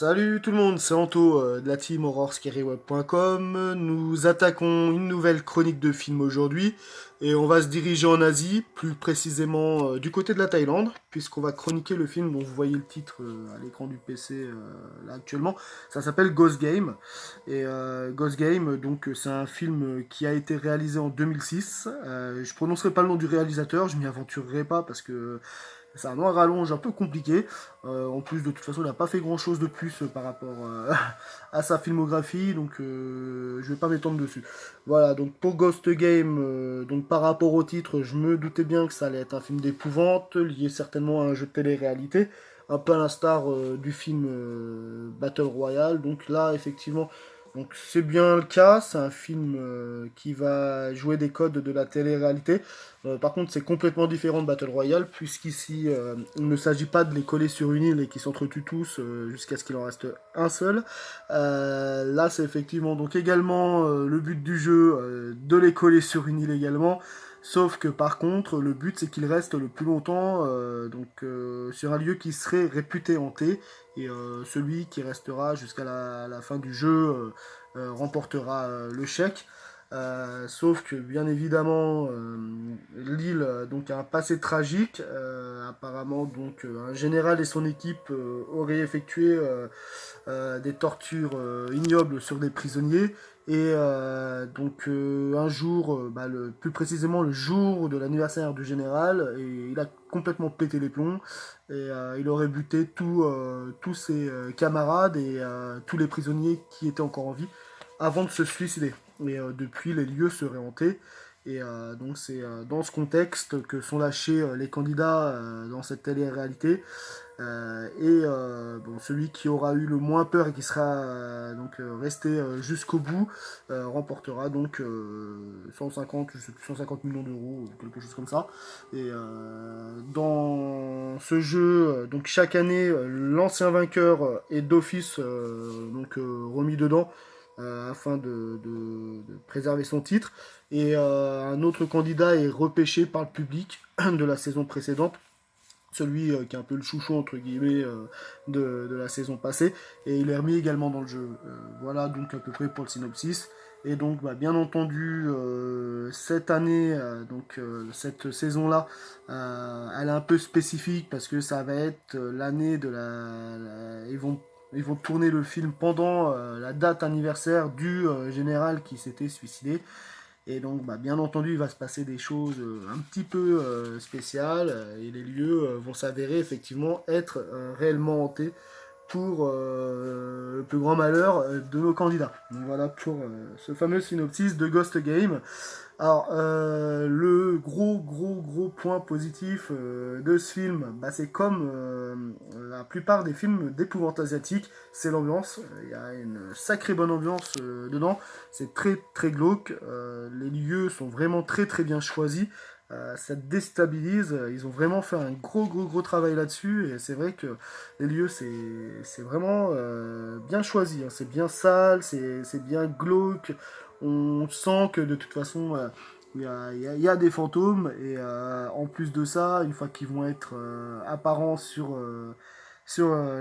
Salut tout le monde, c'est Anto de la team horrorscaryweb.com. Nous attaquons une nouvelle chronique de film aujourd'hui et on va se diriger en Asie, plus précisément du côté de la Thaïlande, puisqu'on va chroniquer le film dont vous voyez le titre à l'écran du PC là actuellement. Ça s'appelle Ghost Game. Et Ghost Game, donc c'est un film qui a été réalisé en 2006. Je prononcerai pas le nom du réalisateur, je m'y aventurerai pas parce que c'est un nom à rallonge un peu compliqué. En plus, de toute façon, il n'a pas fait grand chose de plus par rapport à sa filmographie, donc je vais pas m'étendre dessus. Voilà, donc pour Ghost Game, donc par rapport au titre, je me doutais bien que ça allait être un film d'épouvante, lié certainement à un jeu de télé-réalité, un peu à l'instar du film Battle Royale. Donc là, effectivement, donc c'est bien le cas, c'est un film qui va jouer des codes de la télé-réalité. Par contre, c'est complètement différent de Battle Royale, puisqu'ici, il ne s'agit pas de les coller sur une île et qu'ils s'entretuent tous jusqu'à ce qu'il en reste un seul. Là, c'est effectivement donc également le but du jeu de les coller sur une île également. Sauf que par contre, le but c'est qu'ils restent le plus longtemps sur un lieu qui serait réputé hanté. Et celui qui restera jusqu'à la fin du jeu remportera le chèque. Sauf que bien évidemment l'île donc a un passé tragique. Apparemment donc un général et son équipe auraient effectué des tortures ignobles sur des prisonniers. Et un jour, plus précisément le jour de l'anniversaire du général, et il a complètement pété les plombs et il aurait buté tous ses camarades et tous les prisonniers qui étaient encore en vie avant de se suicider. Et depuis, les lieux seraient hantés. Et donc c'est dans ce contexte que sont lâchés les candidats dans cette télé-réalité. Bon, celui qui aura eu le moins peur et qui sera resté jusqu'au bout remportera donc 150, je sais plus, 150 millions d'euros ou quelque chose comme ça. Et dans ce jeu, donc chaque année, l'ancien vainqueur est d'office remis dedans afin de préserver son titre. Et un autre candidat est repêché par le public de la saison précédente, celui qui est un peu le chouchou entre guillemets de la saison passée, et il est remis également dans le jeu. Voilà donc à peu près pour le synopsis. Et donc bien entendu cette année, cette saison-là, elle est un peu spécifique parce que ça va être l'année de ils vont tourner le film pendant la date anniversaire du général qui s'était suicidé. Et donc, bien entendu, il va se passer des choses un petit peu spéciales et les lieux vont s'avérer effectivement être réellement hantés pour le plus grand malheur de nos candidats. Donc voilà pour ce fameux synopsis de Ghost Game. Alors, le gros point positif de ce film, c'est comme la plupart des films d'épouvante asiatique, c'est l'ambiance. Il y a une sacrée bonne ambiance dedans. C'est très glauque. Les lieux sont vraiment très bien choisis. Ça déstabilise. Ils ont vraiment fait un gros travail là-dessus. Et c'est vrai que les lieux, c'est vraiment bien choisi. Hein. C'est bien sale, c'est bien glauque. On sent que de toute façon, il y a des fantômes. Et en plus de ça, une fois qu'ils vont être apparents sur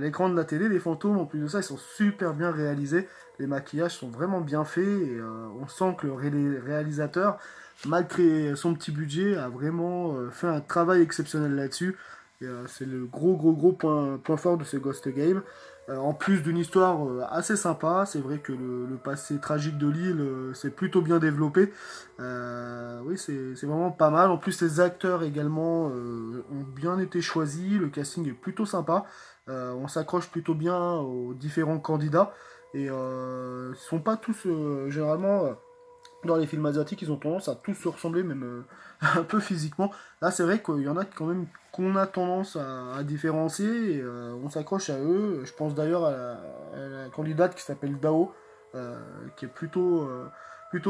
l'écran de la télé, les fantômes, en plus de ça, ils sont super bien réalisés. Les maquillages sont vraiment bien faits. Et on sent que le réalisateur, malgré son petit budget, a vraiment fait un travail exceptionnel là-dessus. Et c'est le gros point fort de ce Ghost Game. En plus d'une histoire assez sympa, c'est vrai que le passé tragique de l'île c'est plutôt bien développé. Oui, c'est vraiment pas mal. En plus, les acteurs également ont bien été choisis. Le casting est plutôt sympa. On s'accroche plutôt bien aux différents candidats. Et ils sont pas tous généralement dans les films asiatiques, ils ont tendance à tous se ressembler, même un peu physiquement. Là, c'est vrai qu'il y en a quand même qu'on a tendance à différencier, et on s'accroche à eux. Je pense d'ailleurs à la candidate qui s'appelle Dao, qui est plutôt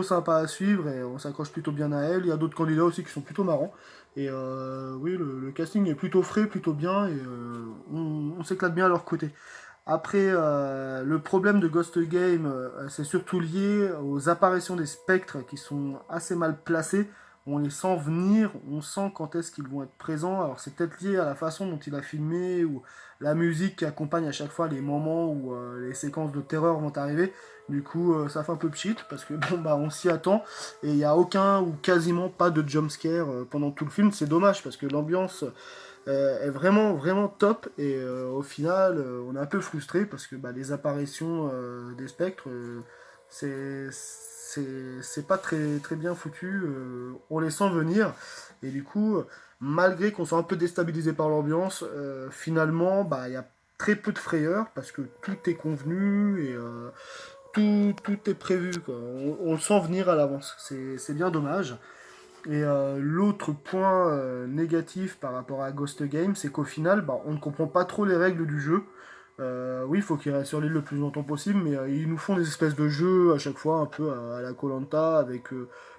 sympa à suivre, et on s'accroche plutôt bien à elle. Il y a d'autres candidats aussi qui sont plutôt marrants. Et oui, le casting est plutôt frais, plutôt bien, et on s'éclate bien à leur côté. Après, le problème de Ghost Game, c'est surtout lié aux apparitions des spectres qui sont assez mal placés. on les sent venir, on sent quand est-ce qu'ils vont être présents. Alors c'est peut-être lié à la façon dont il a filmé ou la musique qui accompagne à chaque fois les moments où les séquences de terreur vont arriver. Du coup, ça fait un peu pchit parce que bon bah on s'y attend et il n'y a aucun ou quasiment pas de jumpscare pendant tout le film. C'est dommage parce que l'ambiance est vraiment vraiment top et au final on est un peu frustré parce que bah, les apparitions des spectres c'est pas très bien foutu, on les sent venir et du coup malgré qu'on soit un peu déstabilisé par l'ambiance finalement bah il y a très peu de frayeur parce que tout est convenu et tout est prévu quoi. On le sent venir à l'avance, c'est bien dommage. Et l'autre point négatif par rapport à Ghost Game, c'est qu'au final, bah, on ne comprend pas trop les règles du jeu. Oui, il faut qu'ils restent sur l'île le plus longtemps possible, mais ils nous font des espèces de jeux à chaque fois, un peu à la koh avec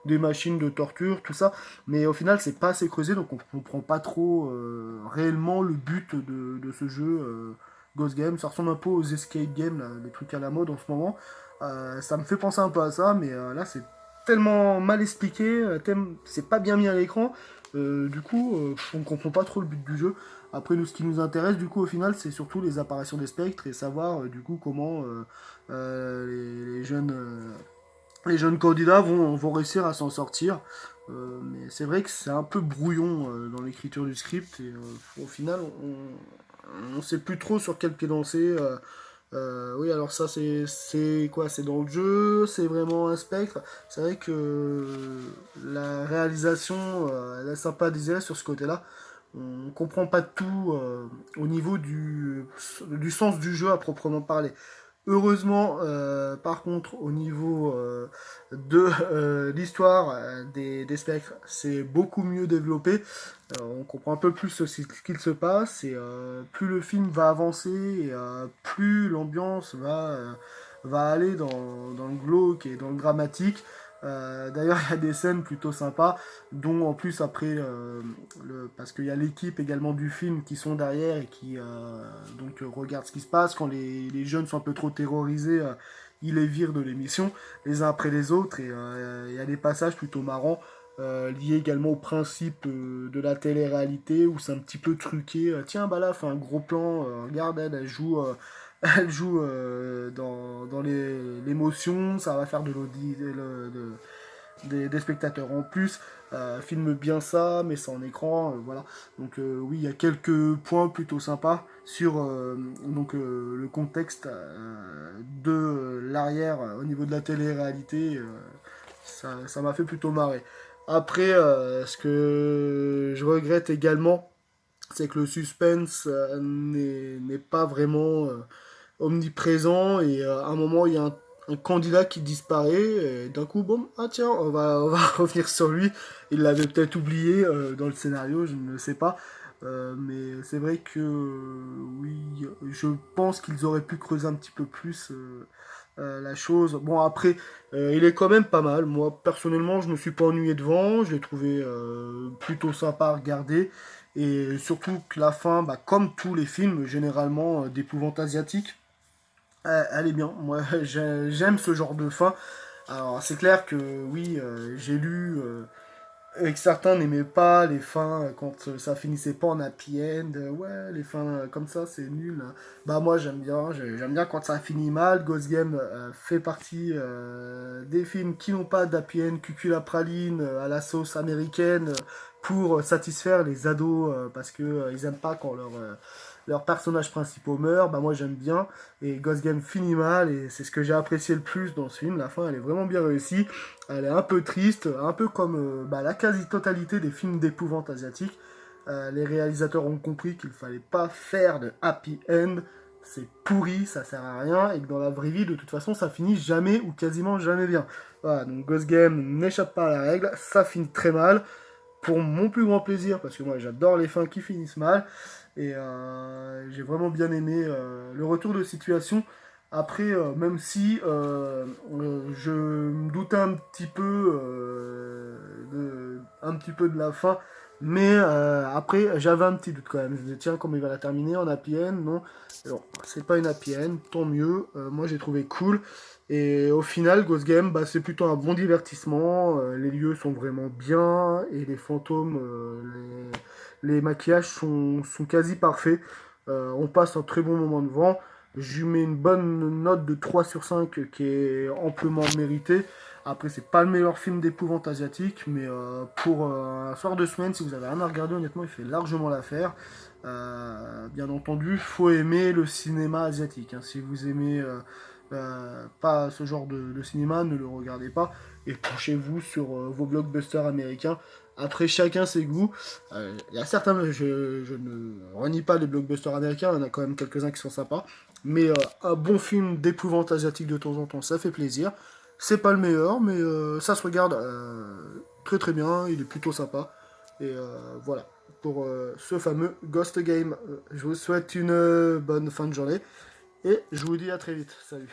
des machines de torture, tout ça. Mais au final, c'est pas assez creusé, donc on comprend pas trop réellement le but de ce jeu Ghost Game. Ça ressemble un peu aux escape games, là, les trucs à la mode en ce moment. Ça me fait penser un peu à ça, mais là, c'est tellement mal expliqué, c'est pas bien mis à l'écran. Du coup, on comprend pas trop le but du jeu. Après, nous, ce qui nous intéresse, du coup, au final, c'est surtout les apparitions des spectres et savoir, du coup, comment les jeunes candidats vont réussir à s'en sortir. Mais c'est vrai que c'est un peu brouillon dans l'écriture du script et au final, on sait plus trop sur quel pied danser. Oui, alors ça, c'est quoi? C'est dans le jeu, c'est vraiment un spectre. C'est vrai que la réalisation, elle est sympa à désirer sur ce côté-là. On comprend pas tout au niveau du sens du jeu à proprement parler. Heureusement, par contre, au niveau de l'histoire des spectres, c'est beaucoup mieux développé. On comprend un peu plus ce qu'il se passe et plus le film va avancer et plus l'ambiance va aller dans le glauque et dans le dramatique. D'ailleurs, il y a des scènes plutôt sympas, dont en plus après, parce qu'il y a l'équipe également du film qui sont derrière et qui regardent ce qui se passe. Quand les jeunes sont un peu trop terrorisés, ils les virent de l'émission, les uns après les autres, et il y a des passages plutôt marrants. Liés également au principe de la télé-réalité où c'est un petit peu truqué. Tiens, bah là, fait un gros plan. Regarde, elle joue, elle joue dans l'émotion. Ça va faire des spectateurs en plus. Filme bien ça, mais ça en écran. Voilà. Donc, oui, il y a quelques points plutôt sympas sur le contexte de l'arrière au niveau de la télé-réalité. Ça m'a fait plutôt marrer. Après, ce que je regrette également, c'est que le suspense n'est pas vraiment omniprésent et à un moment il y a un candidat qui disparaît et d'un coup, bon, ah tiens, on va revenir sur lui. Il l'avait peut-être oublié dans le scénario, je ne le sais pas. Mais c'est vrai que oui, je pense qu'ils auraient pu creuser un petit peu plus la chose. Bon, après, il est quand même pas mal. Moi, personnellement, je me suis pas ennuyé devant. Je l'ai trouvé plutôt sympa à regarder. Et surtout que la fin, bah, comme tous les films, généralement d'épouvante asiatique, elle est bien. Moi, j'aime ce genre de fin. Alors, c'est clair que oui, j'ai lu et que certains n'aimaient pas les fins quand ça finissait pas en happy end. Ouais, les fins comme ça, c'est nul. Bah moi j'aime bien, j'aime bien quand ça finit mal. Ghost Game fait partie des films qui n'ont pas d'happy end, cucul à praline à la sauce américaine pour satisfaire les ados parce que ils aiment pas quand leurs personnages principaux meurent. Bah moi j'aime bien et Ghost Game finit mal et c'est ce que j'ai apprécié le plus dans ce film. La fin elle est vraiment bien réussie. Elle est un peu triste, un peu comme la quasi-totalité des films d'épouvante asiatiques. Les réalisateurs ont compris qu'il fallait pas faire de happy end, c'est pourri, ça sert à rien, et que dans la vraie vie, de toute façon, ça finit jamais ou quasiment jamais bien. Voilà, donc Ghost Game n'échappe pas à la règle, ça finit très mal, pour mon plus grand plaisir, parce que moi j'adore les fins qui finissent mal, et j'ai vraiment bien aimé le retour de situation. Après, même si je me doutais un petit peu de la fin, Mais après, j'avais un petit doute quand même. Je me disais, tiens, comment il va la terminer en happy end? Non. Alors, c'est pas une happy end, tant mieux. Moi, j'ai trouvé cool. Et au final, Ghost Game, bah, c'est plutôt un bon divertissement. Les lieux sont vraiment bien. Et les fantômes, les maquillages sont quasi parfaits. On passe un très bon moment devant. Je lui mets une bonne note de 3 sur 5 qui est amplement méritée. Après, c'est pas le meilleur film d'épouvante asiatique, mais pour un soir de semaine, si vous avez rien à regarder, honnêtement, il fait largement l'affaire. Bien entendu, faut aimer le cinéma asiatique, hein. Si vous aimez pas ce genre de cinéma, ne le regardez pas et penchez-vous sur vos blockbusters américains. Après, chacun ses goûts. Il y a certains, je ne renie pas les blockbusters américains, il y en a quand même quelques-uns qui sont sympas. Mais un bon film d'épouvante asiatique de temps en temps, ça fait plaisir. C'est pas le meilleur, mais ça se regarde très très bien, il est plutôt sympa. Et voilà, pour ce fameux Ghost Game. Je vous souhaite une bonne fin de journée et je vous dis à très vite. Salut.